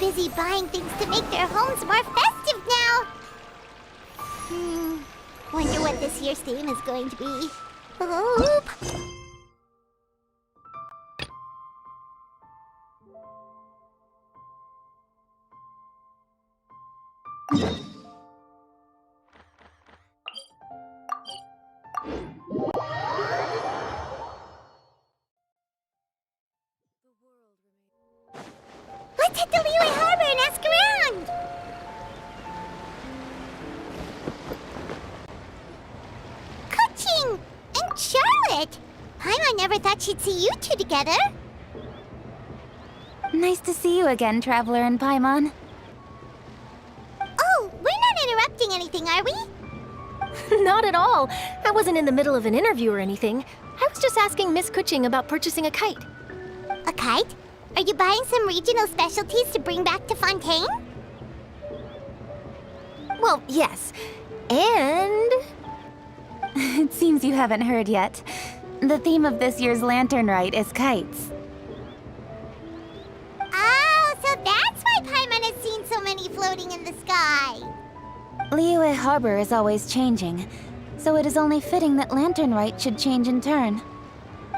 busy buying things to make their homes more festive now. Wonder what this year's theme is going to be. Oop. Let's hit the Liyue Harbor and ask around! Kuching and Charlotte! Paimon never thought she'd see you two together. Nice to see you again, Traveler and Paimon. Oh, we're not interrupting anything, are we? Not at all. I wasn't in the middle of an interview or anything. I was just asking Miss Kuching about purchasing a kite. A kite? Are you buying some regional specialties to bring back to Fontaine? Well, yes. And... It seems you haven't heard yet. The theme of this year's Lantern Rite is kites. Oh, so that's why Paimon has seen so many floating in the sky. Liyue Harbor is always changing, so it is only fitting that Lantern Rite should change in turn.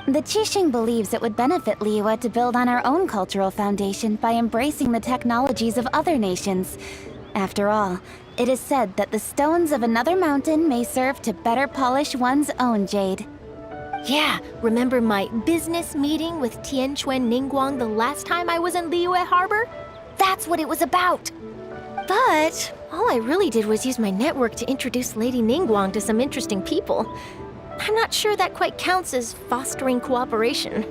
The Qixing believes it would benefit Liyue to build on our own cultural foundation by embracing the technologies of other nations. After all, it is said that the stones of another mountain may serve to better polish one's own jade. Yeah, remember my business meeting with Tianquan Ningguang the last time I was in Liyue Harbor? That's what it was about. But all I really did was use my network to introduce Lady Ningguang to some interesting people. I'm not sure that quite counts as fostering cooperation.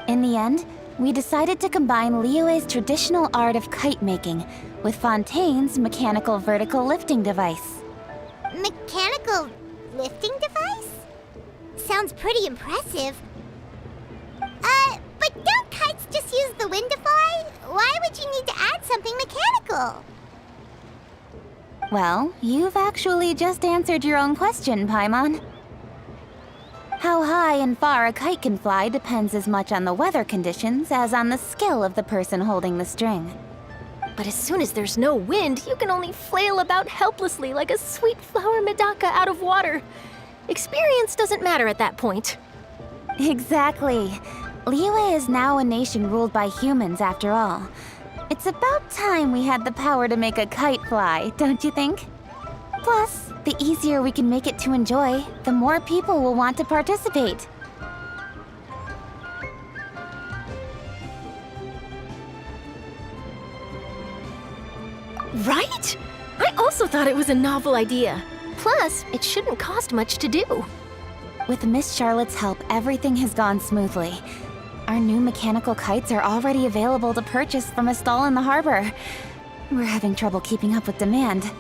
In the end, we decided to combine Liyue's traditional art of kite making with Fontaine's mechanical vertical lifting device. Mechanical lifting device? Sounds pretty impressive. But don't kites just use the wind to fly? Why would you need to add something mechanical? Well, you've actually just answered your own question, Paimon. How high and far a kite can fly depends as much on the weather conditions as on the skill of the person holding the string. But as soon as there's no wind, you can only flail about helplessly like a sweet flower medaka out of water. Experience doesn't matter at that point. Exactly. Liyue is now a nation ruled by humans after all. It's about time we had the power to make a kite fly, don't you think? Plus, the easier we can make it to enjoy, the more people will want to participate. Right? I also thought it was a novel idea. Plus, it shouldn't cost much to do. With Miss Charlotte's help, everything has gone smoothly. Our new mechanical kites are already available to purchase from a stall in the harbor. We're having trouble keeping up with demand.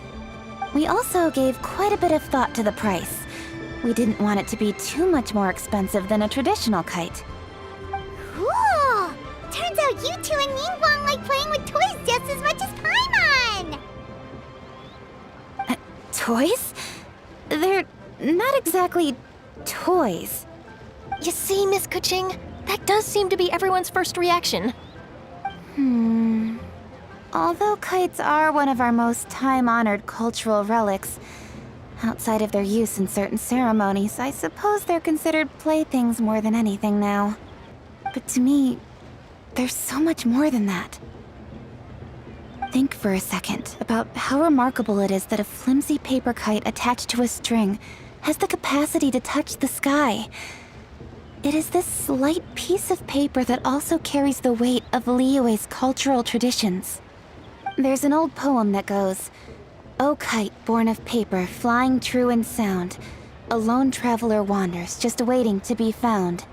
We also gave quite a bit of thought to the price. We didn't want it to be too much more expensive than a traditional kite. Cool! Turns out you two and Ningguang like playing with toys just as much as Paimon! Toys? They're not exactly toys. You see, Miss Kuching? That does seem to be everyone's first reaction. Although kites are one of our most time-honored cultural relics, outside of their use in certain ceremonies, I suppose they're considered playthings more than anything now. But to me, there's so much more than that. Think for a second about how remarkable it is that a flimsy paper kite attached to a string has the capacity to touch the sky. It is this slight piece of paper that also carries the weight of Liyue's cultural traditions. There's an old poem that goes, "O kite born of paper, flying true in sound, a lone traveler wanders, just waiting to be found."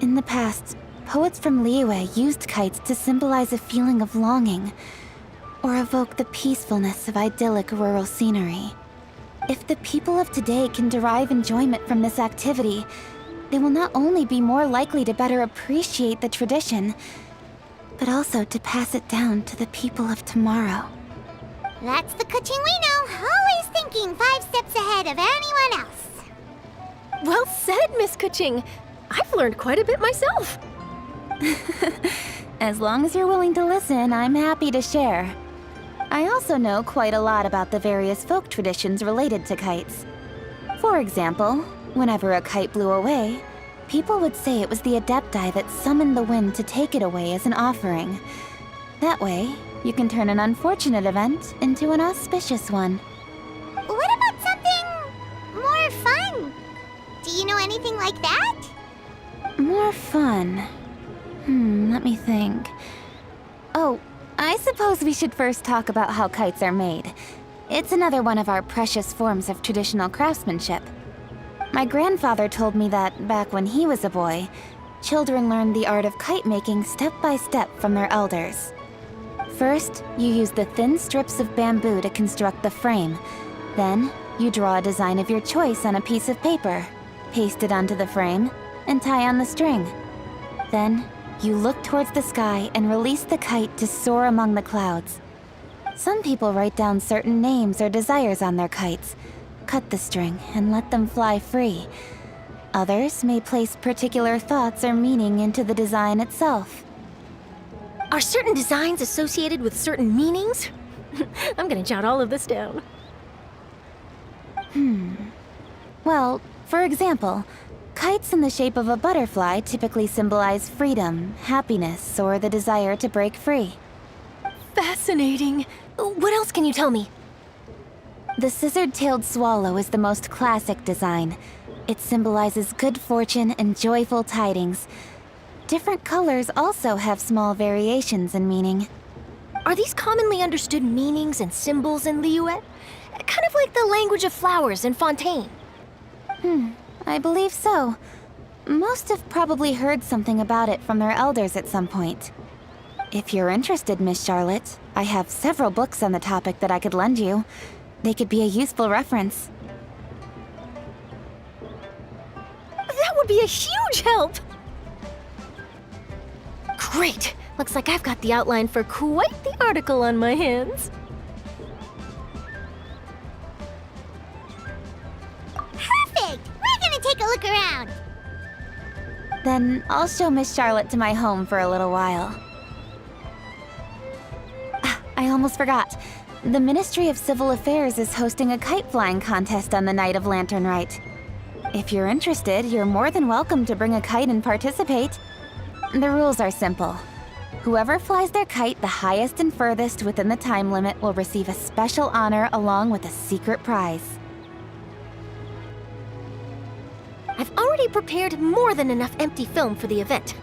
In the past, poets from Liyue used kites to symbolize a feeling of longing, or evoke the peacefulness of idyllic rural scenery. If the people of today can derive enjoyment from this activity, they will not only be more likely to better appreciate the tradition, but also to pass it down to the people of tomorrow. That's the Kuching we know, always thinking 5 steps ahead of anyone else. Well said, Miss Kuching. I've learned quite a bit myself. As long as you're willing to listen, I'm happy to share. I also know quite a lot about the various folk traditions related to kites. For example, whenever a kite blew away, people would say it was the Adepti that summoned the wind to take it away as an offering. That way, you can turn an unfortunate event into an auspicious one. What about something more fun? Do you know anything like that? More fun. Let me think. Oh, I suppose we should first talk about how kites are made. It's another one of our precious forms of traditional craftsmanship. My grandfather told me that, back when he was a boy, children learned the art of kite making step by step from their elders. First, you use the thin strips of bamboo to construct the frame. Then, you draw a design of your choice on a piece of paper, paste it onto the frame, and tie on the string. Then, you look towards the sky and release the kite to soar among the clouds. Some people write down certain names or desires on their kites, cut the string, and let them fly free. Others may place particular thoughts or meaning into the design itself. Are certain designs associated with certain meanings? I'm gonna jot all of this down. Well, for example, kites in the shape of a butterfly typically symbolize freedom, happiness, or the desire to break free. Fascinating. What else can you tell me? The scissored-tailed swallow is the most classic design. It symbolizes good fortune and joyful tidings. Different colors also have small variations in meaning. Are these commonly understood meanings and symbols in Liyue? Kind of like the language of flowers in Fontaine. I believe so. Most have probably heard something about it from their elders at some point. If you're interested, Miss Charlotte, I have several books on the topic that I could lend you. They could be a useful reference. That would be a huge help! Great! Looks like I've got the outline for quite the article on my hands. Perfect! We're gonna take a look around. Then I'll show Miss Charlotte to my home for a little while. I almost forgot. The Ministry of Civil Affairs is hosting a kite flying contest on the night of Lantern Rite. If you're interested, you're more than welcome to bring a kite and participate. The rules are simple. Whoever flies their kite the highest and furthest within the time limit will receive a special honor along with a secret prize. I've already prepared more than enough empty film for the event.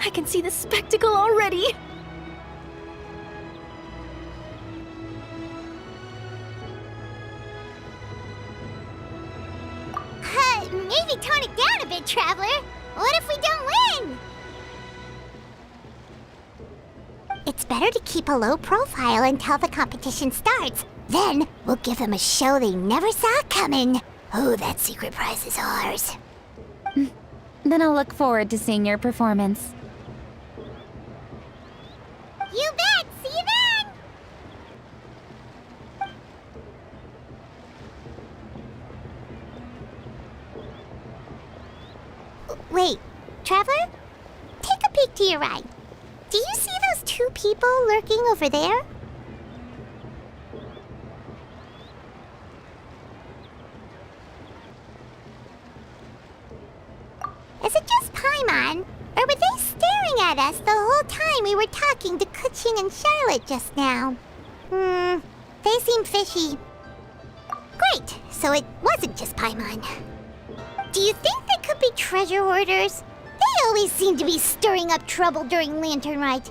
I can see the spectacle already. Maybe tone it down a bit, Traveler. What if we don't win? It's better to keep a low profile until the competition starts. Then we'll give them a show they never saw coming. Oh, that secret prize is ours. Then I'll look forward to seeing your performance. You bet! See you then! Wait, Traveler? Take a peek to your right. Do you see those 2 people lurking over there? Is it just Paimon? Or were they staring at us the whole time we were talking to Kuching and Charlotte just now? They seem fishy. Great, so it wasn't just Paimon. Do you think they could be treasure hoarders? They always seem to be stirring up trouble during Lantern Rite.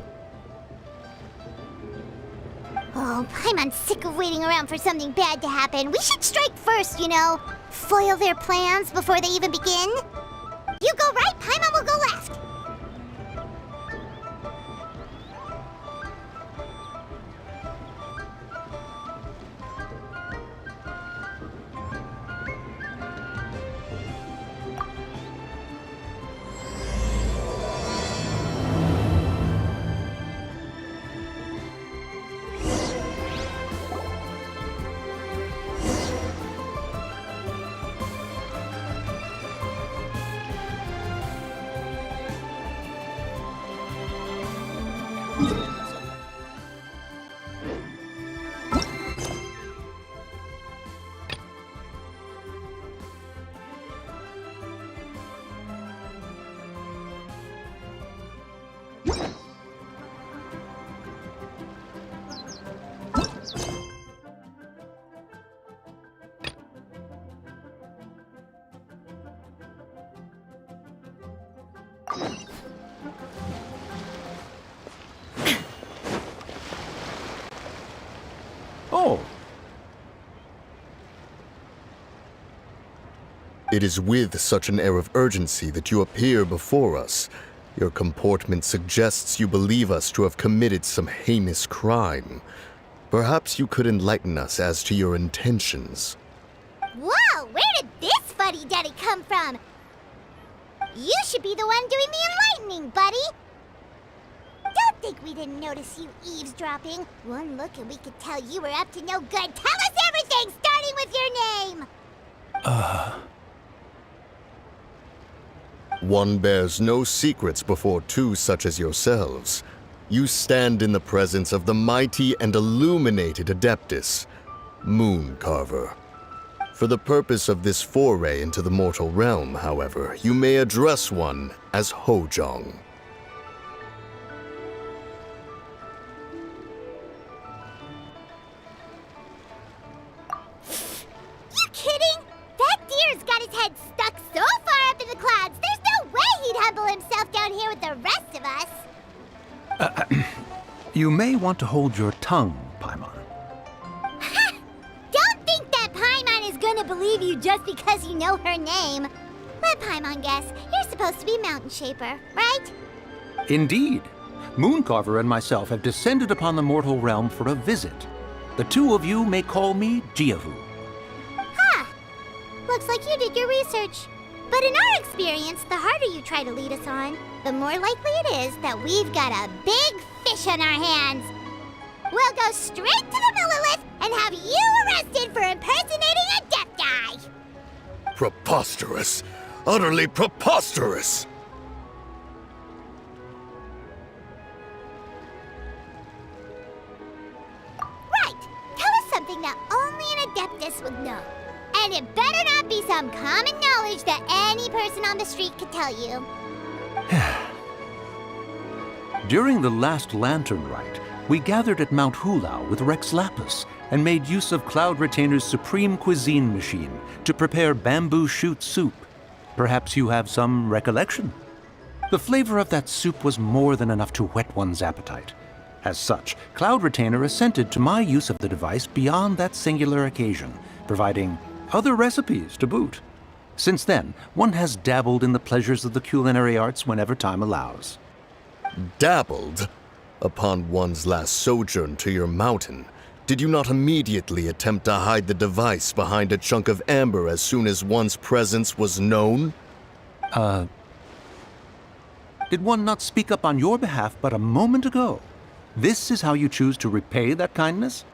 Oh, Paimon's sick of waiting around for something bad to happen. We should strike first, you know. Foil their plans before they even begin. You go right, Paimon will go left. all. It is with such an air of urgency that you appear before us. Your comportment suggests you believe us to have committed some heinous crime. Perhaps you could enlighten us as to your intentions. Whoa, where did this fuddy-duddy come from? You should be the one doing the enlightening, buddy. Don't think we didn't notice you eavesdropping. One look and we could tell you were up to no good. Tell us everything, starting with your name. One bears no secrets before two such as yourselves. You stand in the presence of the mighty and illuminated Adeptus, Mooncarver. For the purpose of this foray into the mortal realm, however, you may address one as Hojong. You kidding? That deer's got his head stuck so far up in the clouds, there's no way he'd humble himself down here with the rest of us. You may want to hold your tongue, Paimon. Don't think that Paimon is gonna believe you just because you know her name. Let Paimon guess. You're supposed to be Mountain Shaper, right? Indeed. Mooncarver and myself have descended upon the mortal realm for a visit. The two of you may call me Jiahu. Huh. Looks like you did your research. But in our experience, the harder you try to lead us on, the more likely it is that we've got a big fish on our hands. We'll go straight to the Millilith and have you arrested for impersonating a Death Guy. Preposterous! Utterly preposterous! Right. Tell us something that only an Adeptus would know. And it better not be some common knowledge that any person on the street could tell you. During the last Lantern Rite, we gathered at Mount Hulao with Rex Lapis and made use of Cloud Retainer's supreme cuisine machine to prepare bamboo shoot soup. Perhaps you have some recollection? The flavor of that soup was more than enough to whet one's appetite. As such, Cloud Retainer assented to my use of the device beyond that singular occasion, providing other recipes to boot. Since then, one has dabbled in the pleasures of the culinary arts whenever time allows. Dabbled? Upon one's last sojourn to your mountain, did you not immediately attempt to hide the device behind a chunk of amber as soon as one's presence was known? Did one not speak up on your behalf but a moment ago? This is how you choose to repay that kindness?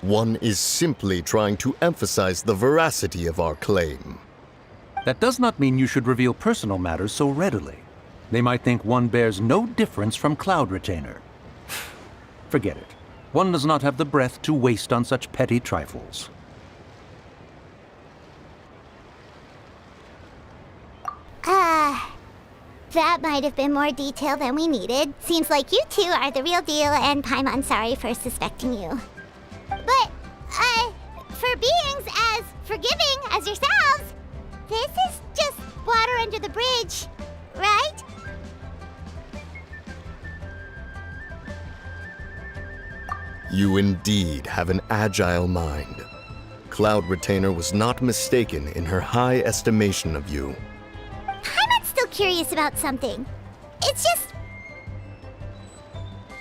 One is simply trying to emphasize the veracity of our claim. That does not mean you should reveal personal matters so readily. They might think one bears no difference from Cloud Retainer. Forget it. One does not have the breath to waste on such petty trifles. That might have been more detail than we needed. Seems like you two are the real deal, and Paimon sorry for suspecting you. But, for beings as forgiving as yourselves, this is just water under the bridge, right? You indeed have an agile mind. Cloud Retainer was not mistaken in her high estimation of you. Paimon's still curious about something. It's just...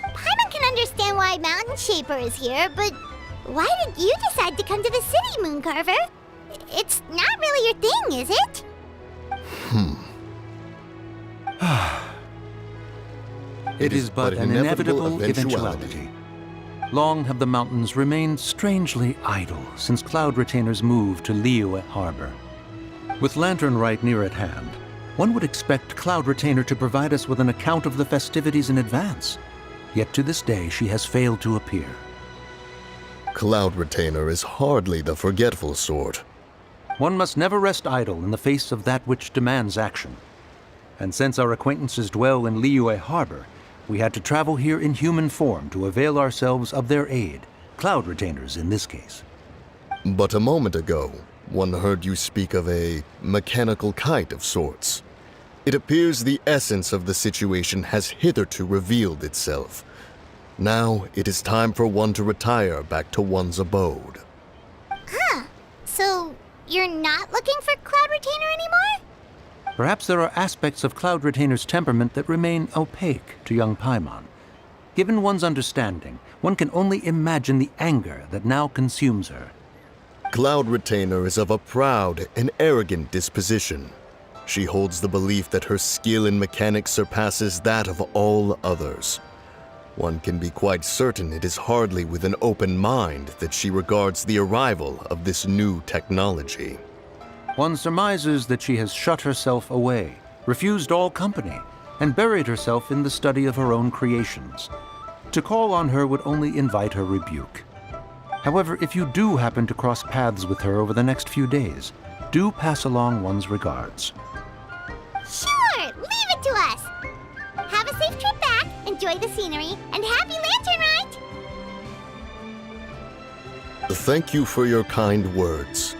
Paimon can understand why Mountain Shaper is here, but why did you decide to come to the city, Mooncarver? It's not really your thing, is it? It is but an inevitable eventuality. Long have the mountains remained strangely idle since Cloud Retainer's move to Liyue Harbor. With Lantern Rite near at hand, one would expect Cloud Retainer to provide us with an account of the festivities in advance. Yet to this day, she has failed to appear. Cloud Retainer is hardly the forgetful sort. One must never rest idle in the face of that which demands action. And since our acquaintances dwell in Liyue Harbor, we had to travel here in human form to avail ourselves of their aid, Cloud Retainers in this case. But a moment ago, one heard you speak of a mechanical kite of sorts. It appears the essence of the situation has hitherto revealed itself. Now it is time for one to retire back to one's abode. Huh. So, you're not looking for Cloud Retainer anymore? Perhaps there are aspects of Cloud Retainer's temperament that remain opaque to young Paimon. Given one's understanding, one can only imagine the anger that now consumes her. Cloud Retainer is of a proud and arrogant disposition. She holds the belief that her skill in mechanics surpasses that of all others. One can be quite certain it is hardly with an open mind that she regards the arrival of this new technology. One surmises that she has shut herself away, refused all company, and buried herself in the study of her own creations. To call on her would only invite her rebuke. However, if you do happen to cross paths with her over the next few days, do pass along one's regards. Sure, leave it to us. Have a safe trip back, enjoy the scenery, and happy lantern ride! Thank you for your kind words.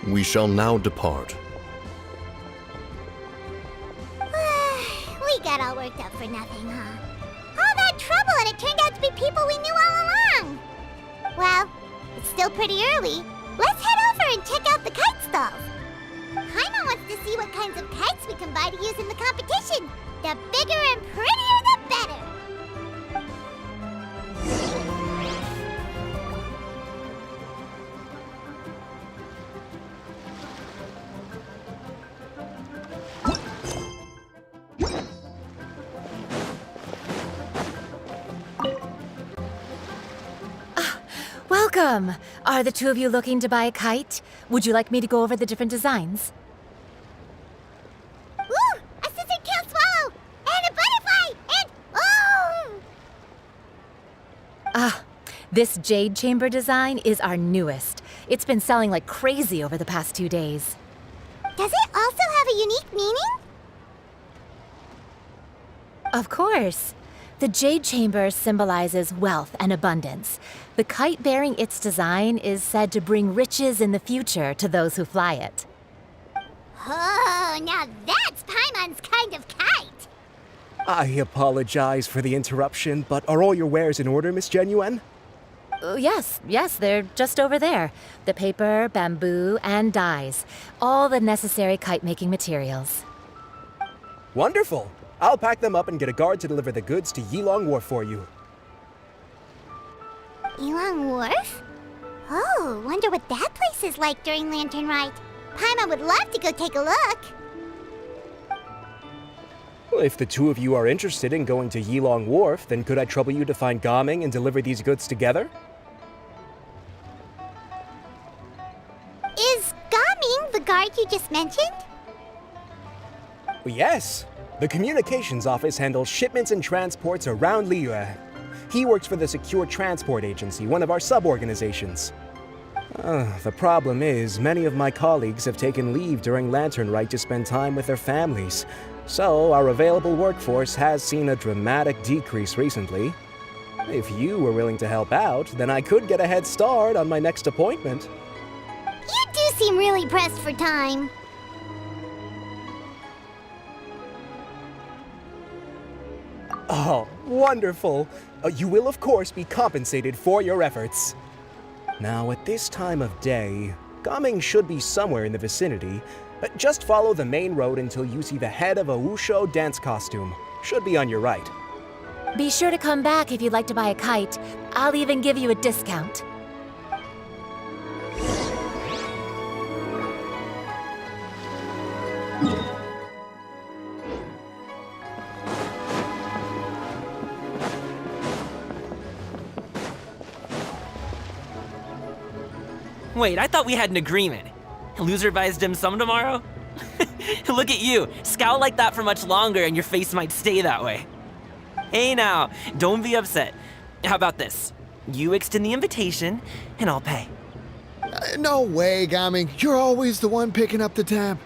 We shall now depart. We got all worked up for nothing, huh? All that trouble and it turned out to be people we knew all along! Well, it's still pretty early. Let's head over and check out the kite stalls. Paimon wants to see what kinds of kites we can buy to use in the competition. The bigger and prettier, the better. Welcome! Are the two of you looking to buy a kite? Would you like me to go over the different designs? Ooh, a scissor-tail swallow! And a butterfly! And... oh! This jade chamber design is our newest. It's been selling like crazy over the past 2 days. Does it also have a unique meaning? Of course. The jade chamber symbolizes wealth and abundance. The kite bearing its design is said to bring riches in the future to those who fly it. Oh, now that's Paimon's kind of kite! I apologize for the interruption, but are all your wares in order, Miss Genuine? Yes, they're just over there. The paper, bamboo, and dyes. All the necessary kite-making materials. Wonderful! I'll pack them up and get a guard to deliver the goods to Yilong Wharf for you. Yilong Wharf? Oh, wonder what that place is like during Lantern Rite. Paimon would love to go take a look. Well, if the two of you are interested in going to Yilong Wharf, then could I trouble you to find Gaming and deliver these goods together? Is Gaming the guard you just mentioned? Well, yes. The communications office handles shipments and transports around Liyue. He works for the Secure Transport Agency, one of our sub-organizations. The problem is, many of my colleagues have taken leave during Lantern Rite to spend time with their families. So, our available workforce has seen a dramatic decrease recently. If you were willing to help out, then I could get a head start on my next appointment. You do seem really pressed for time. Oh, wonderful! You will, of course, be compensated for your efforts. Now, at this time of day, Gaming should be somewhere in the vicinity. Just follow the main road until you see the head of a Wushu dance costume. Should be on your right. Be sure to come back if you'd like to buy a kite. I'll even give you a discount. Wait, I thought we had an agreement. Loser buys dim sum tomorrow? Look at you, scowl like that for much longer and your face might stay that way. Hey now, don't be upset. How about this? You extend the invitation, and I'll pay. No way, Gaming. You're always the one picking up the tab.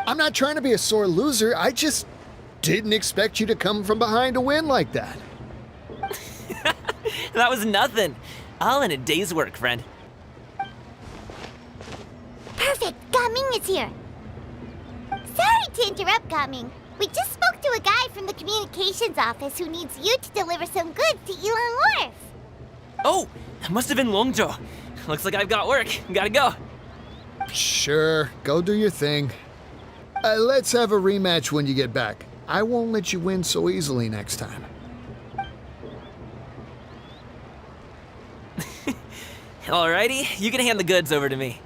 I'm not trying to be a sore loser. I just didn't expect you to come from behind to win like that. That was nothing. All in a day's work, friend. Perfect, Gaming is here. Sorry to interrupt, Gaming, We just spoke to a guy from the communications office who needs you to deliver some goods to Yilong Wharf. Oh, that must have been Longzhou. Looks like I've got work. Gotta go. Sure, go do your thing. Let's have a rematch when you get back. I won't let you win so easily next time. Alrighty, you can hand the goods over to me.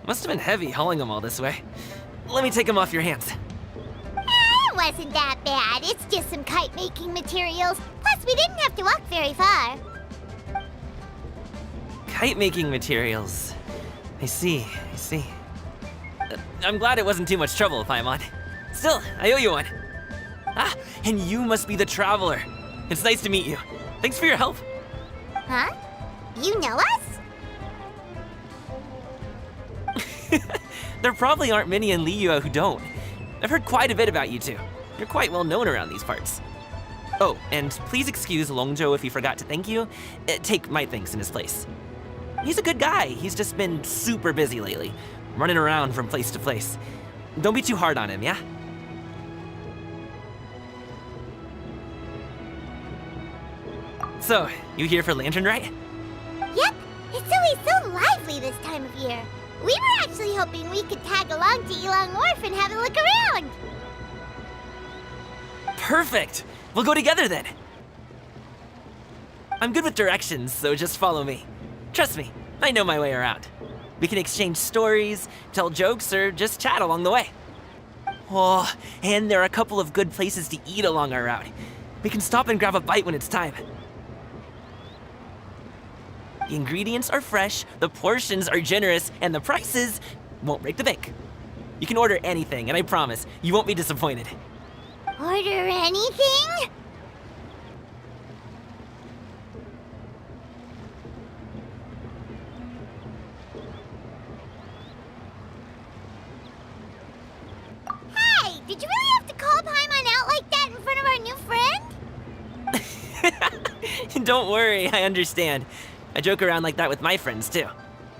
Must have been heavy hauling them all this way. Let me take them off your hands. It wasn't that bad. It's just some kite-making materials. Plus, we didn't have to walk very far. Kite-making materials. I see. I'm glad it wasn't too much trouble, Paimon. Still, I owe you one. Ah, and you must be the traveler. It's nice to meet you. Thanks for your help. Huh? You know us? There probably aren't many in Liyue who don't. I've heard quite a bit about you two. You're quite well known around these parts. Oh, and please excuse Longzhou if he forgot to thank you. Take my thanks in his place. He's a good guy. He's just been super busy lately, running around from place to place. Don't be too hard on him, yeah? So, you here for Lantern Rite? Yep. It's always so lively this time of year. We were actually hoping we could tag along to Yilong Wharf and have a look around. Perfect! We'll go together then. I'm good with directions, so just follow me. Trust me, I know my way around. We can exchange stories, tell jokes, or just chat along the way. Oh, and there are a couple of good places to eat along our route. We can stop and grab a bite when it's time. The ingredients are fresh, the portions are generous, and the prices won't break the bank. You can order anything, and I promise, you won't be disappointed. Order anything? Hey, did you really have to call Paimon out like that in front of our new friend? Don't worry, I understand. I joke around like that with my friends, too.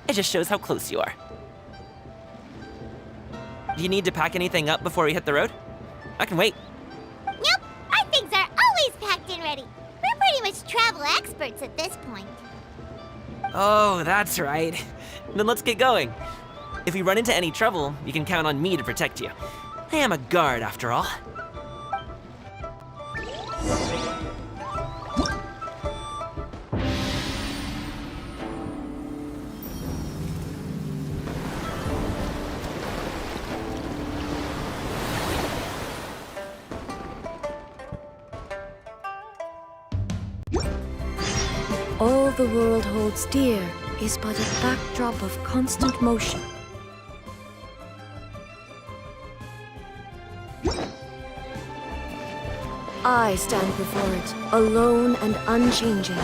It just shows how close you are. Do you need to pack anything up before we hit the road? I can wait. Nope, our things are always packed and ready. We're pretty much travel experts at this point. Oh, that's right. Then let's get going. If we run into any trouble, you can count on me to protect you. I am a guard, after all. All the world holds dear is but a backdrop of constant motion. I stand before it, alone and unchanging.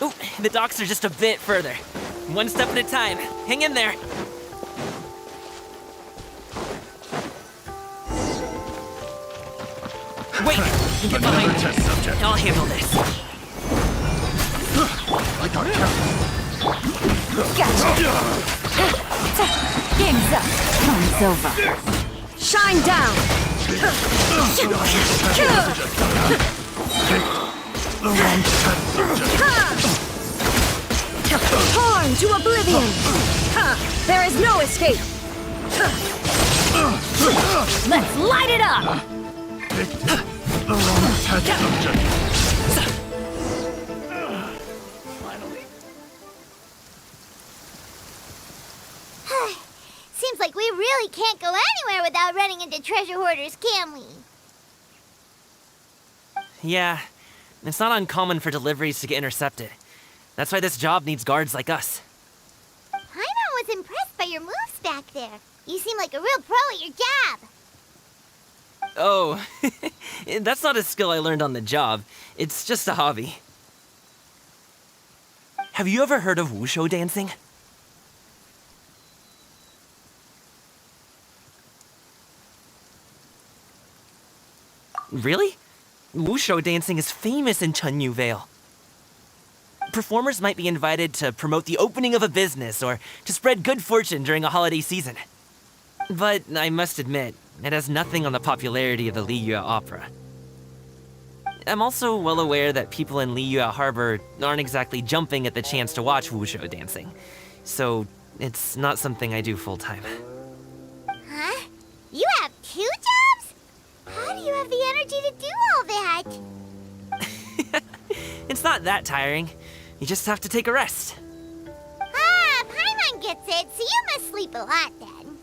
Ooh, the docks are just a bit further. One step at a time. Hang in there. Wait! Get behind me. Test subject. I'll handle this. I got careful. Game's up. Time's over. Shine down! The wrong test subject. Torn to oblivion! There is no escape! Let's light it up! Picked the wrong test subject. Seems like we really can't go anywhere without running into treasure hoarders, can we? Yeah, it's not uncommon for deliveries to get intercepted. That's why this job needs guards like us. Paimon was impressed by your moves back there. You seem like a real pro at your job. Oh, that's not a skill I learned on the job. It's just a hobby. have you ever heard of wushu dancing? Really? Wushu dancing is famous in Chenyu Vale. Performers might be invited to promote the opening of a business or to spread good fortune during a holiday season. But I must admit, it has nothing on the popularity of the Liyue opera. I'm also well aware that people in Liyue Harbor aren't exactly jumping at the chance to watch wushu dancing, so it's not something I do full-time. Huh? You have 2 jobs? How do you have the energy to do all that? It's not that tiring. You just have to take a rest. Ah, Paimon gets it, so you must sleep a lot then.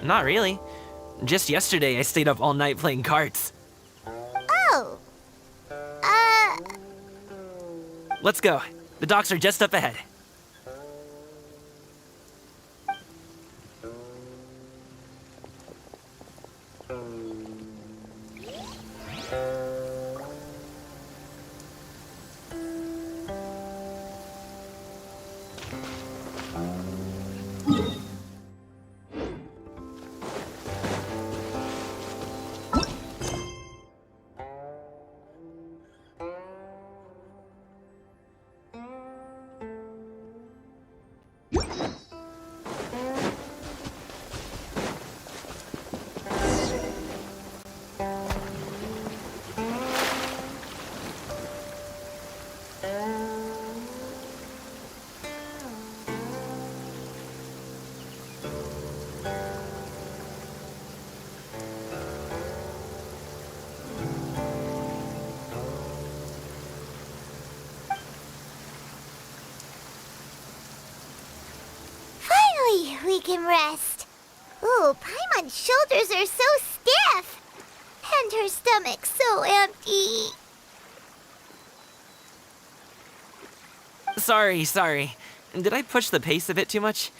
Not really. Just yesterday, I stayed up all night playing cards. Oh. Let's go. The docks are just up ahead. We can rest. Ooh, Paimon's shoulders are so stiff. And her stomach's so empty. Sorry. Did I push the pace a bit too much?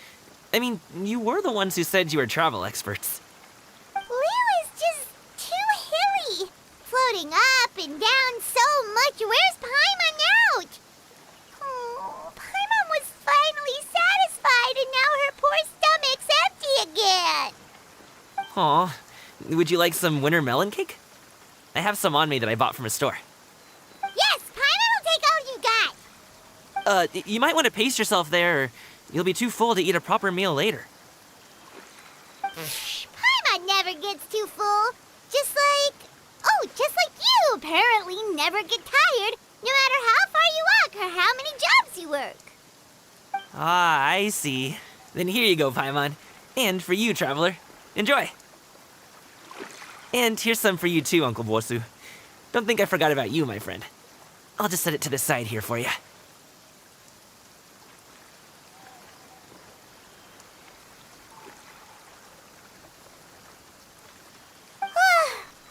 I mean, you were the ones who said you were travel experts. Liyue is just too hilly. Floating up and down so much. Where's Paimon out? Oh, Paimon was finally satisfied and now her poor stomach's empty again. Aw, would you like some winter melon cake? I have some on me that I bought from a store. Yes, Paimon will take all you got. You might want to pace yourself there, or you'll be too full to eat a proper meal later. Paimon never gets too full. Just like you apparently never get tired, no matter how far you walk or how many jobs you work. Ah, I see. Then here you go, Paimon. And for you, traveler. Enjoy. And here's some for you too, Uncle Bosu. Don't think I forgot about you, my friend. I'll just set it to the side here for you.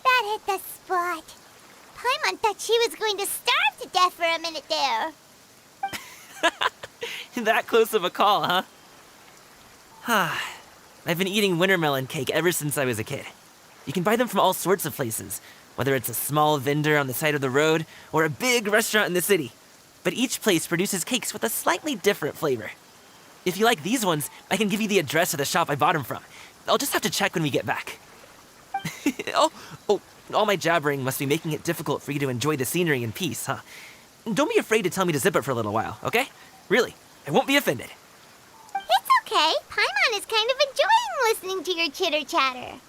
That hit the spot. Paimon thought she was going to starve to death for a minute there. That close of a call, huh? I've been eating winter melon cake ever since I was a kid. You can buy them from all sorts of places, whether it's a small vendor on the side of the road or a big restaurant in the city. But each place produces cakes with a slightly different flavor. If you like these ones, I can give you the address of the shop I bought them from. I'll just have to check when we get back. Oh, all my jabbering must be making it difficult for you to enjoy the scenery in peace, huh? Don't be afraid to tell me to zip it for a little while, okay? Really, I won't be offended. It's okay. Paimon is kind of enjoying listening to your chitter-chatter.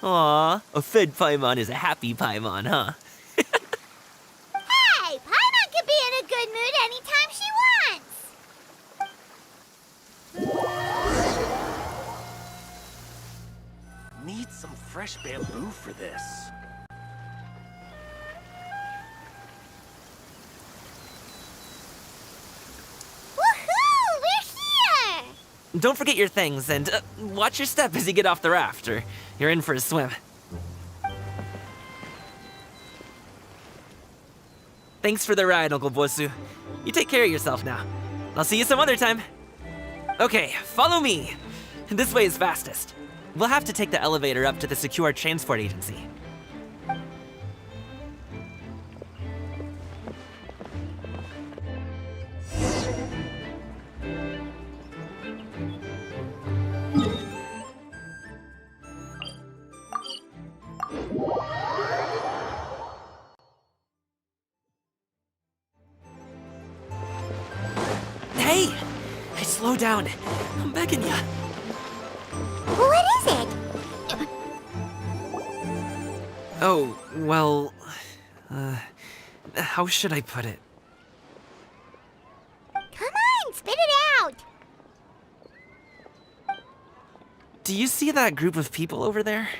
Aw, a fed Paimon is a happy Paimon, huh? Hey, Paimon can be in a good mood anytime she wants. Need some fresh bamboo for this. Woohoo! We're here! Don't forget your things, and watch your step as you get off the raft, or you're in for a swim. Thanks for the ride, Uncle Bosu. You take care of yourself now. I'll see you some other time. Okay, follow me. This way is fastest. We'll have to take the elevator up to the secure transport agency. Hey! Hey, slow down. I'm begging ya. What is it? Oh, well... how should I put it? Come on, spit it out! Do you see that group of people over there?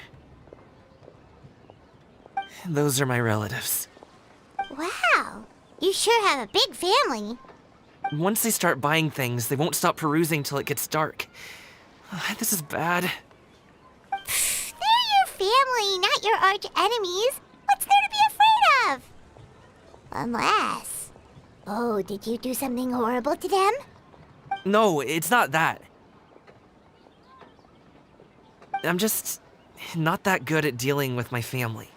Those are my relatives. Wow, you sure have a big family. Once they start buying things, they won't stop perusing till it gets dark. This is bad. They're your family, not your arch enemies. What's there to be afraid of? Unless... Oh, did you do something horrible to them? No, it's not that. I'm just not that good at dealing with my family.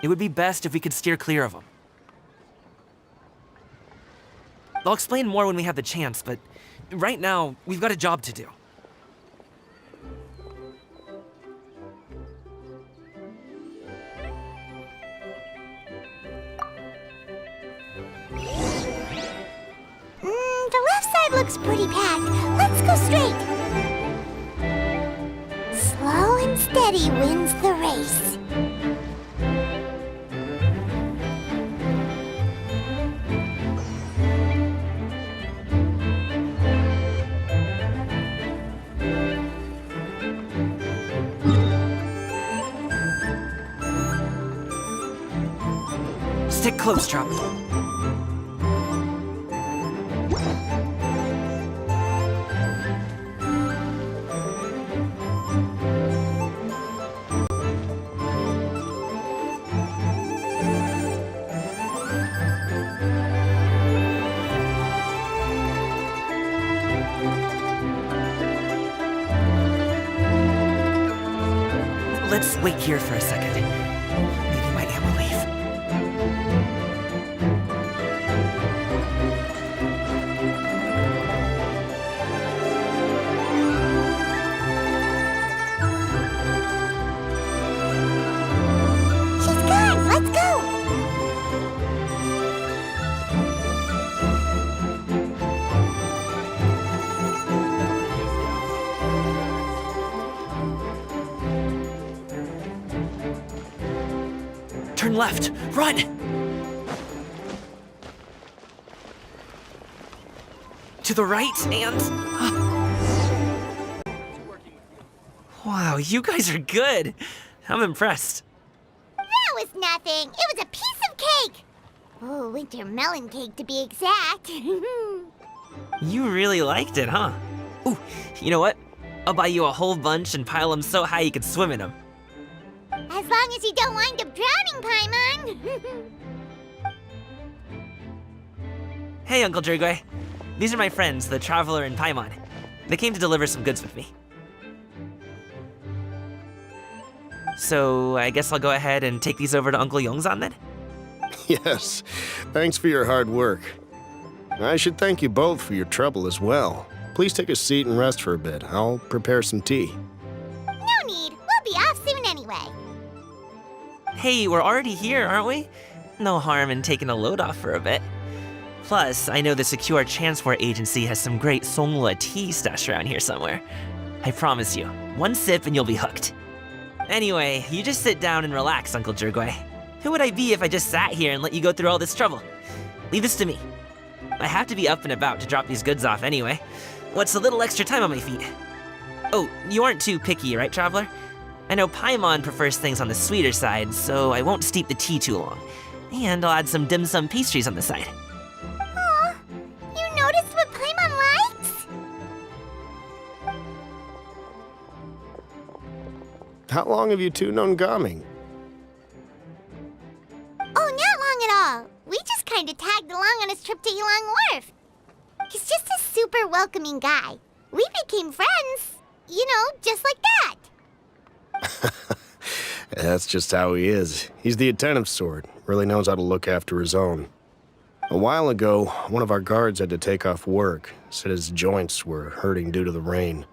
It would be best if we could steer clear of them. I'll explain more when we have the chance, but right now, we've got a job to do. The left side looks pretty packed. Let's go straight. Slow and steady wins the race. Stick close, Trump. Let's wait here for a second. Maybe my aunt will leave. She's gone. Let's go. Turn left. Run! To the right and... Wow, you guys are good. I'm impressed. That was nothing. It was a piece of cake. Oh, winter melon cake to be exact. You really liked it, huh? Ooh, you know what? I'll buy you a whole bunch and pile them so high you could swim in them. As long as you don't wind up drowning, Paimon. Hey, Uncle Drugway. These are my friends, the Traveler and Paimon. They came to deliver some goods with me. So, I guess I'll go ahead and take these over to Uncle Yongzan then? Yes, thanks for your hard work. I should thank you both for your trouble as well. Please take a seat and rest for a bit. I'll prepare some tea. No need. We'll be off soon anyway. Hey, we're already here, aren't we? No harm in taking a load off for a bit. Plus, I know the Secure Transport Agency has some great Songhua tea stashed around here somewhere. I promise you, one sip and you'll be hooked. Anyway, you just sit down and relax, Uncle Drugway. Who would I be if I just sat here and let you go through all this trouble? Leave this to me. I have to be up and about to drop these goods off anyway. What's a little extra time on my feet? Oh, you aren't too picky, right, Traveler? I know Paimon prefers things on the sweeter side, so I won't steep the tea too long. And I'll add some dim sum pastries on the side. Aw, you noticed what Paimon likes? How long have you two known Gaming? Oh, not long at all. We just kind of tagged along on his trip to Yilong Wharf. He's just a super welcoming guy. We became friends, you know, just like that. That's just how he is. He's the attentive sort, really knows how to look after his own. A while ago, one of our guards had to take off work, said his joints were hurting due to the rain.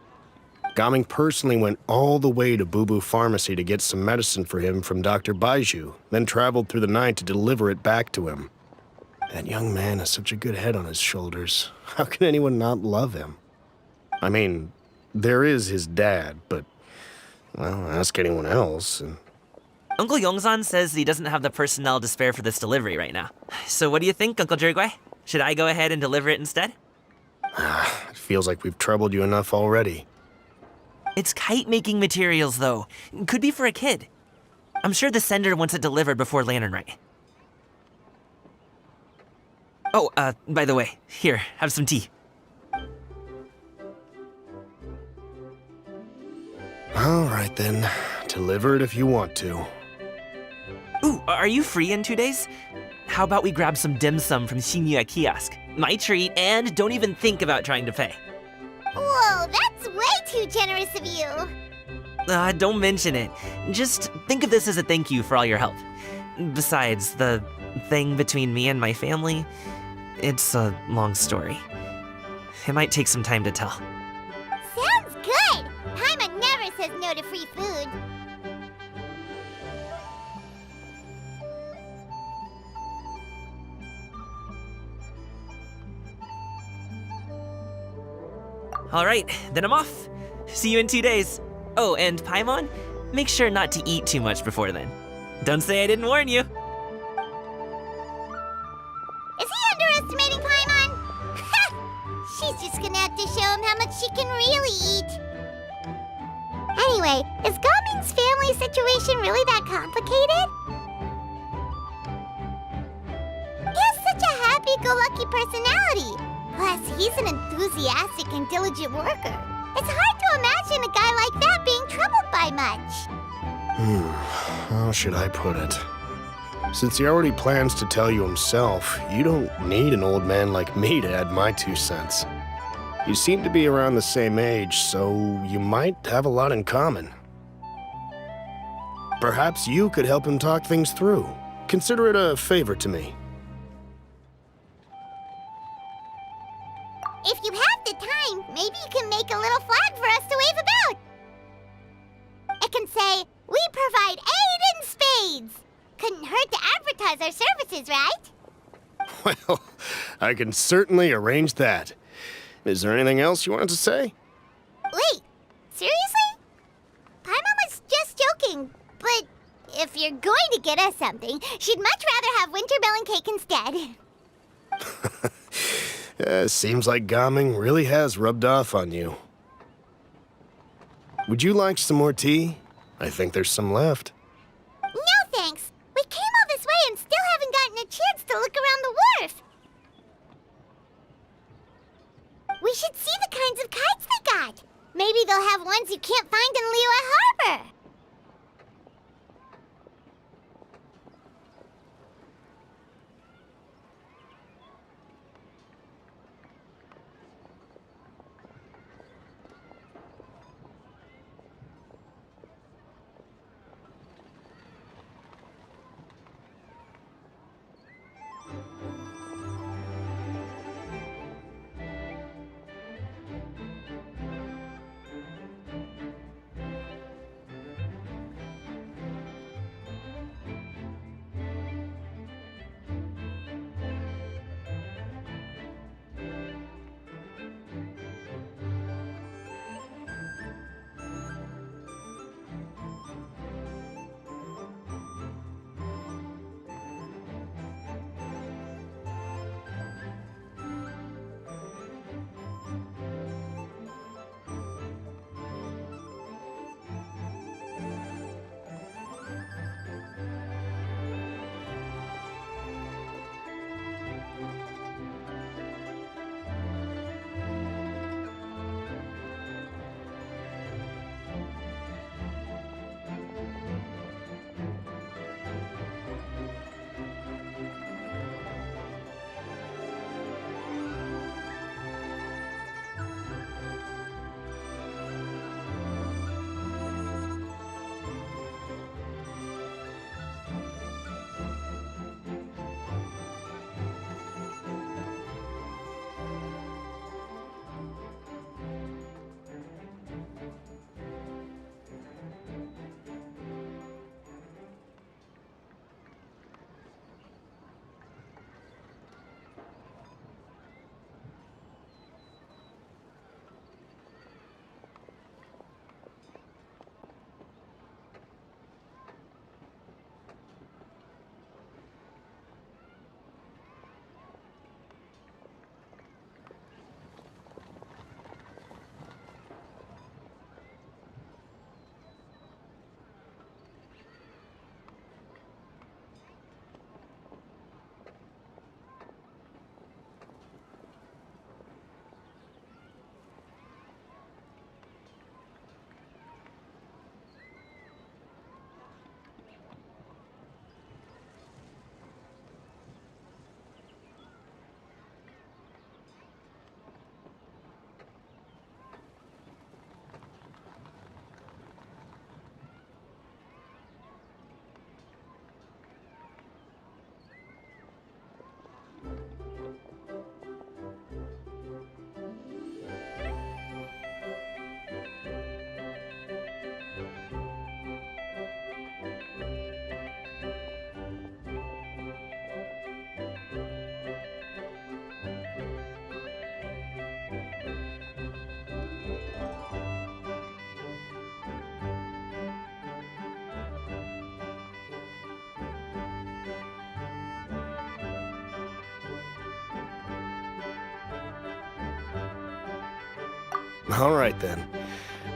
Gaming personally went all the way to Boo Boo Pharmacy to get some medicine for him from Dr. Baiju, then traveled through the night to deliver it back to him. That young man has such a good head on his shoulders. How can anyone not love him? I mean, there is his dad, but, well, ask anyone else, and... Uncle Yongzan says he doesn't have the personnel to spare for this delivery right now. So what do you think, Uncle Jirgwei? Should I go ahead and deliver it instead? It feels like we've troubled you enough already. It's kite-making materials, though. Could be for a kid. I'm sure the sender wants it delivered before Lantern Rite. Oh, by the way, here, have some tea. All right, then. Deliver it if you want to. Ooh, are you free in 2 days? How about we grab some dim sum from Chenyu Kiosk? My treat, and don't even think about trying to pay. Whoa, that's way too generous of you. Don't mention it. Just think of this as a thank you for all your help. Besides, the thing between me and my family, it's a long story. It might take some time to tell. Sounds good. Paimon never says no to free food. All right, then I'm off. See you in 2 days. Oh, and Paimon, make sure not to eat too much before then. Don't say I didn't warn you. Is he underestimating Paimon? She's just gonna have to show him how much she can really eat. Anyway, is Gaming's family situation really that complicated? He has such a happy-go-lucky personality. Plus, he's an enthusiastic and diligent worker. It's hard to imagine a guy like that being troubled by much. How should I put it? Since he already plans to tell you himself, you don't need an old man like me to add my 2 cents. You seem to be around the same age, so you might have a lot in common. Perhaps you could help him talk things through. Consider it a favor to me. If you have the time, maybe you can make a little flag for us to wave about. It can say, "We provide aid in spades." Couldn't hurt to advertise our services, right? Well, I can certainly arrange that. Is there anything else you wanted to say? Wait, seriously? Paimon was just joking, but if you're going to get us something, she'd much rather have winter melon cake instead. Seems like Gaming really has rubbed off on you. Would you like some more tea? I think there's some left. No thanks. We came all this way and still haven't gotten a chance to look around the wharf. We should see the kinds of kites they got. Maybe they'll have ones you can't find in Liyue Harbor. All right, then.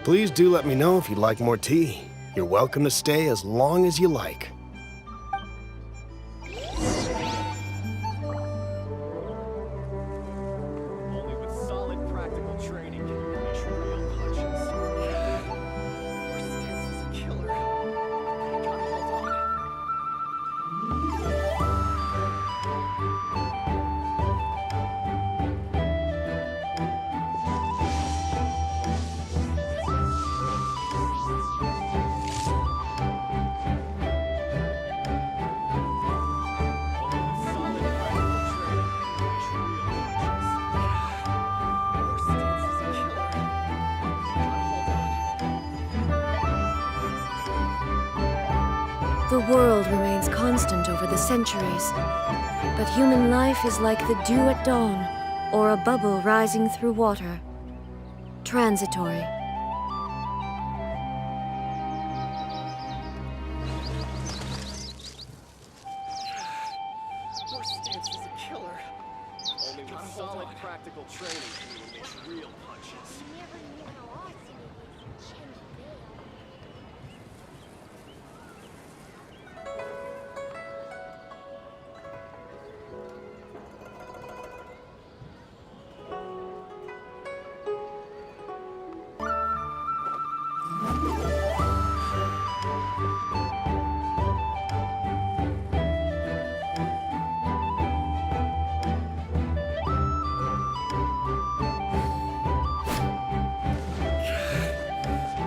Please do let me know if you'd like more tea. You're welcome to stay as long as you like. Only with solid practical training can you unleash real punches. Your stance is a killer. You gotta hold on. The world remains constant over the centuries, but human life is like the dew at dawn, or a bubble rising through water. Transitory. Your stance is a killer. Only with solid practical training can you unleash real punches.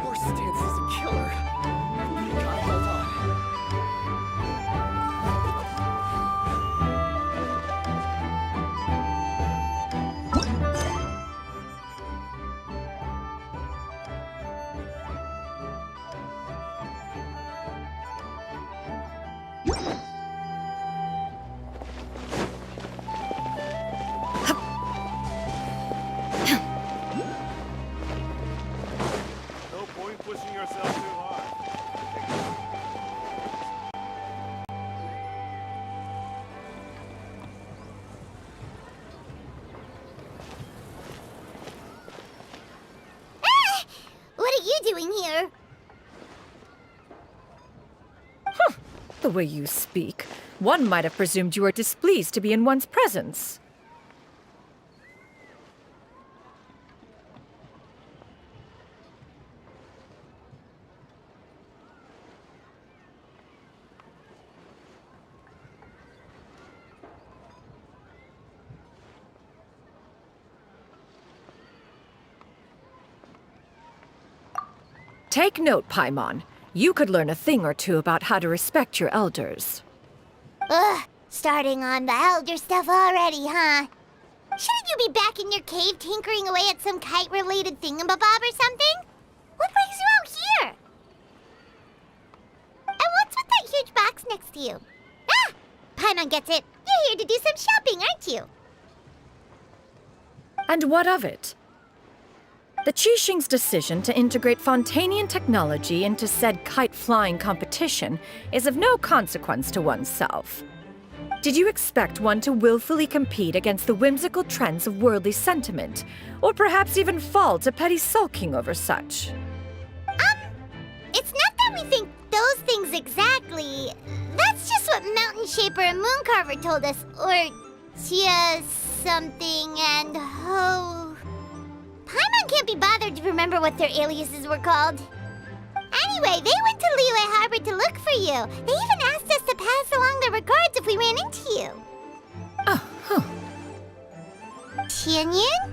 Your stance is a killer. You gotta hold on. No point pushing yourself too hard. Ah! What are you doing here? The way you speak, one might have presumed you were displeased to be in one's presence. Take note, Paimon. You could learn a thing or two about how to respect your elders. Ugh, starting on the elder stuff already, huh? Shouldn't you be back in your cave tinkering away at some kite-related thingamabob or something? What brings you out here? And what's with that huge box next to you? Ah! Paimon gets it. You're here to do some shopping, aren't you? And what of it? The Qixing's decision to integrate Fontanian technology into said kite-flying competition is of no consequence to oneself. Did you expect one to willfully compete against the whimsical trends of worldly sentiment, or perhaps even fall to petty sulking over such? It's not that we think those things exactly. That's just what Mountain Shaper and Mooncarver told us, or Tia something and Ho. Paimon can't be bothered to remember what their aliases were called. Anyway, they went to Liyue Harbor to look for you. They even asked us to pass along their regards if we ran into you. Oh, huh. Tianyun?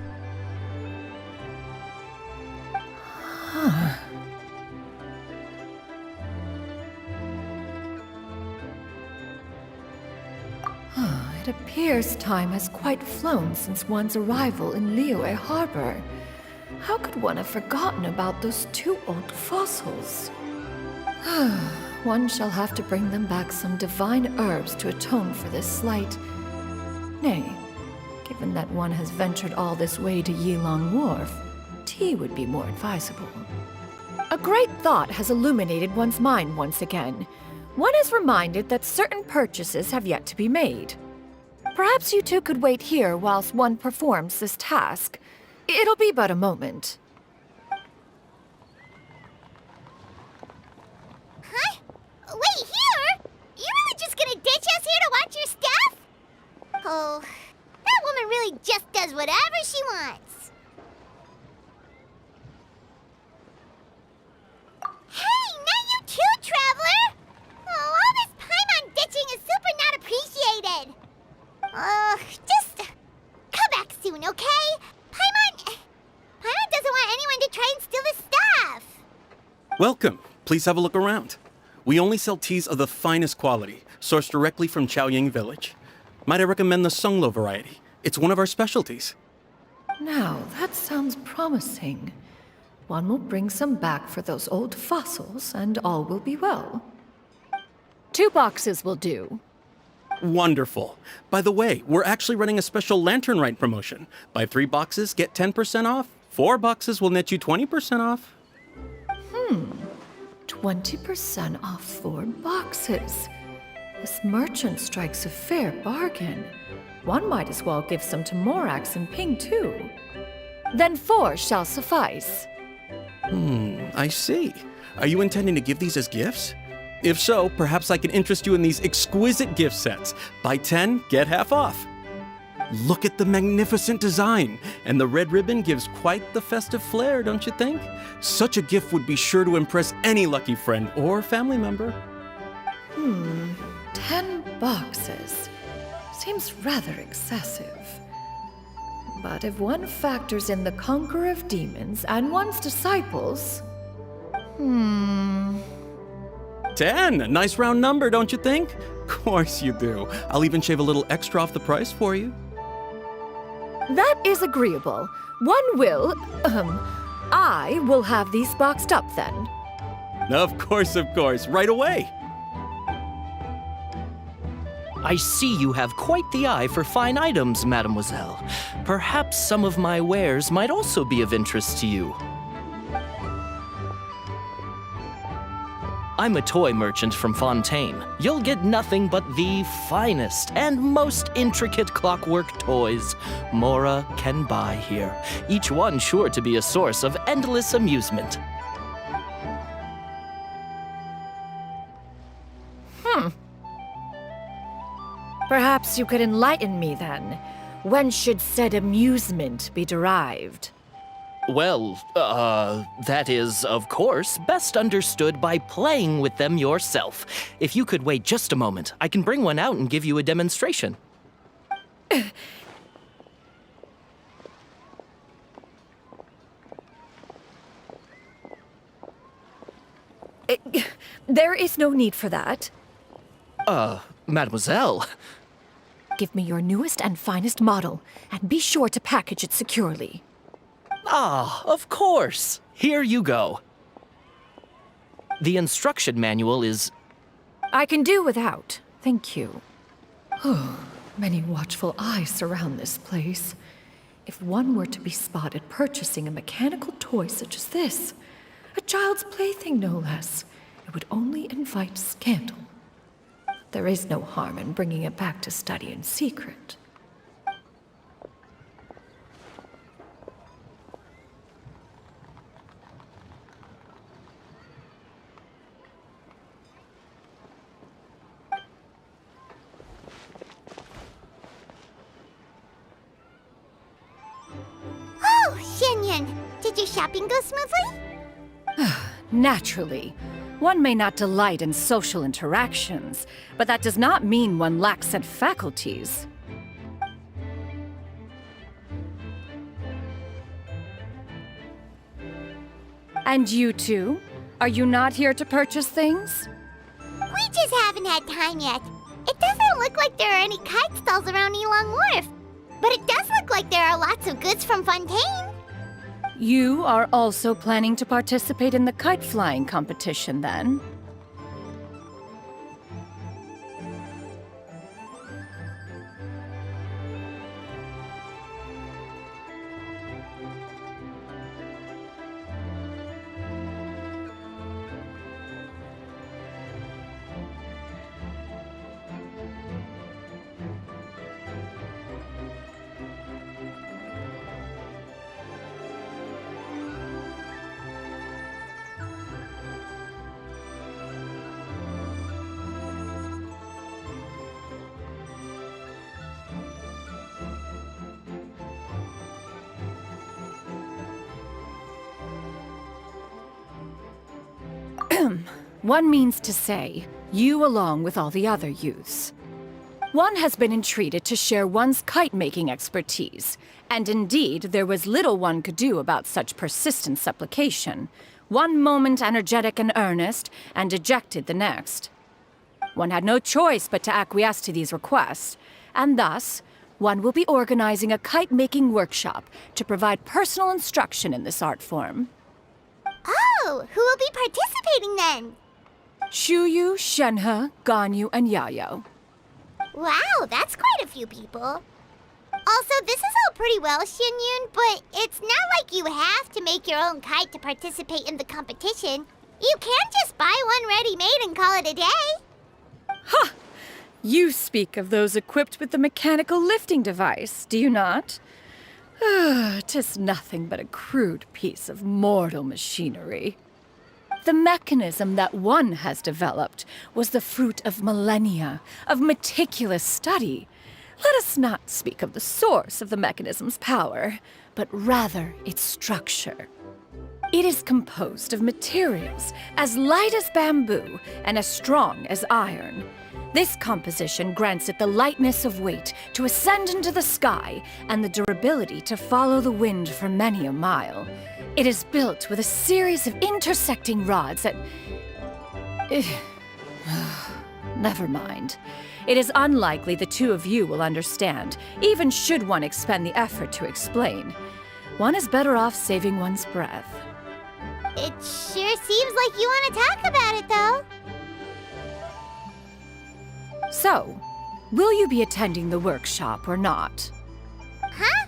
It appears time has quite flown since one's arrival in Liyue Harbor. How could one have forgotten about those two old fossils? One shall have to bring them back some divine herbs to atone for this slight. Nay, given that one has ventured all this way to Yilong Wharf, tea would be more advisable. A great thought has illuminated one's mind once again. One is reminded that certain purchases have yet to be made. Perhaps you two could wait here whilst one performs this task. It'll be but a moment. whatever she wants. Hey, not you too, Traveler! Oh, all this Paimon ditching is super not appreciated. Just come back soon, okay? Paimon doesn't want anyone to try and steal his stuff. Welcome. Please have a look around. We only sell teas of the finest quality, sourced directly from Chaoying Village. Might I recommend the Sunglo variety? It's one of our specialties. Now, that sounds promising. One will bring some back for those old fossils, and all will be well. 2 boxes will do. Wonderful. By the way, we're actually running a special Lantern Rite promotion. Buy 3 boxes, get 10% off. 4 boxes will net you 20% off. 20% off 4 boxes. This merchant strikes a fair bargain. One might as well give some to Morax and Ping, too. Then 4 shall suffice. I see. Are you intending to give these as gifts? If so, perhaps I can interest you in these exquisite gift sets. Buy 10, get half off. Look at the magnificent design, and the red ribbon gives quite the festive flair, don't you think? Such a gift would be sure to impress any lucky friend or family member. 10 boxes. Seems rather excessive. But if one factors in the Conqueror of Demons and one's disciples... 10, a nice round number, don't you think? Of course you do. I'll even shave a little extra off the price for you. That is agreeable. I will have these boxed up then. Of course, right away. I see you have quite the eye for fine items, mademoiselle. Perhaps some of my wares might also be of interest to you. I'm a toy merchant from Fontaine. You'll get nothing but the finest and most intricate clockwork toys Mora can buy here, each one sure to be a source of endless amusement. Perhaps you could enlighten me then. When should said amusement be derived? Well, that is, of course, best understood by playing with them yourself. If you could wait just a moment, I can bring one out and give you a demonstration. There is no need for that. Mademoiselle. Give me your newest and finest model, and be sure to package it securely. Ah, of course. Here you go. The instruction manual is... I can do without, thank you. Many watchful eyes surround this place. If one were to be spotted purchasing a mechanical toy such as this, a child's plaything no less, it would only invite scandal. There is no harm in bringing it back to study in secret. Oh, Shenyan, did your shopping go smoothly? Naturally. One may not delight in social interactions, but that does not mean one lacks said faculties. And you two? Are you not here to purchase things? We just haven't had time yet. It doesn't look like there are any kite stalls around Yilong Wharf, but it does look like there are lots of goods from Fontaine. You are also planning to participate in the kite flying competition, then? One means to say, you along with all the other youths. One has been entreated to share one's kite-making expertise, and indeed there was little one could do about such persistent supplication. One moment energetic and earnest, and dejected the next. One had no choice but to acquiesce to these requests, and thus, one will be organizing a kite-making workshop to provide personal instruction in this art form. Oh, who will be participating then? Shuyu, Shenhe, Ganyu, and Yayo. Wow, that's quite a few people. Also, this is all pretty well, Xinyun, but it's not like you have to make your own kite to participate in the competition. You can just buy one ready-made and call it a day. Ha! You speak of those equipped with the mechanical lifting device, do you not? 'Tis nothing but a crude piece of mortal machinery. The mechanism that one has developed was the fruit of millennia of meticulous study. Let us not speak of the source of the mechanism's power, but rather its structure. It is composed of materials as light as bamboo and as strong as iron. This composition grants it the lightness of weight to ascend into the sky and the durability to follow the wind for many a mile. It is built with a series of intersecting rods that... Never mind. It is unlikely the two of you will understand, even should one expend the effort to explain. One is better off saving one's breath. It sure seems like you want to talk about it, though. So, will you be attending the workshop or not? Huh?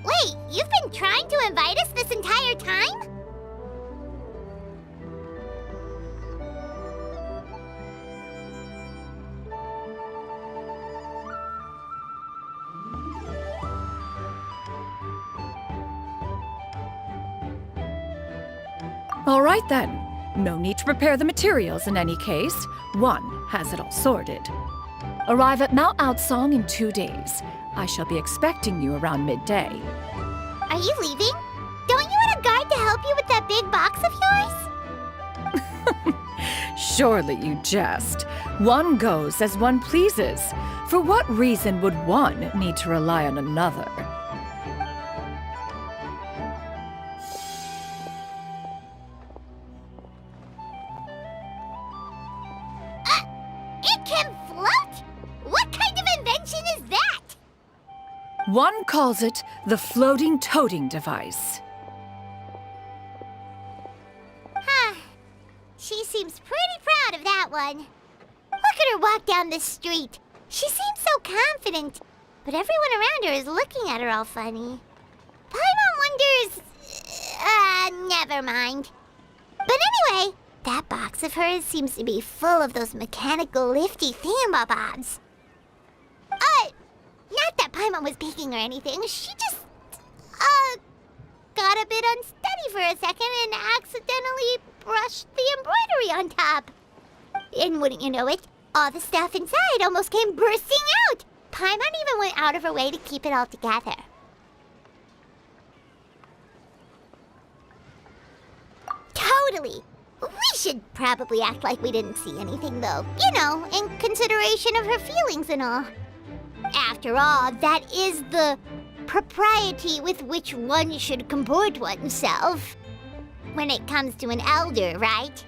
Wait, you've been trying to invite us this entire time? All right then. No need to prepare the materials in any case. One has it all sorted. Arrive at Mount Outsong in 2 days. I shall be expecting you around midday. Are you leaving? Don't you want a guard to help you with that big box of yours? Surely you jest. One goes as one pleases. For what reason would one need to rely on another? It can float? What kind of invention is that? One calls it the floating toting device. Huh. She seems pretty proud of that one. Look at her walk down the street. She seems so confident, but everyone around her is looking at her all funny. Paimon wonders... never mind. But anyway, that box of hers seems to be full of those mechanical lifty thingamabobs. Not that Paimon was peeking or anything. She just, got a bit unsteady for a second and accidentally brushed the embroidery on top. And wouldn't you know it, all the stuff inside almost came bursting out. Paimon even went out of her way to keep it all together. Totally. We should probably act like we didn't see anything, though. You know, in consideration of her feelings and all. After all, that is the propriety with which one should comport oneself. When it comes to an elder, right?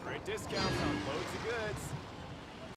Great discounts on loads of goods.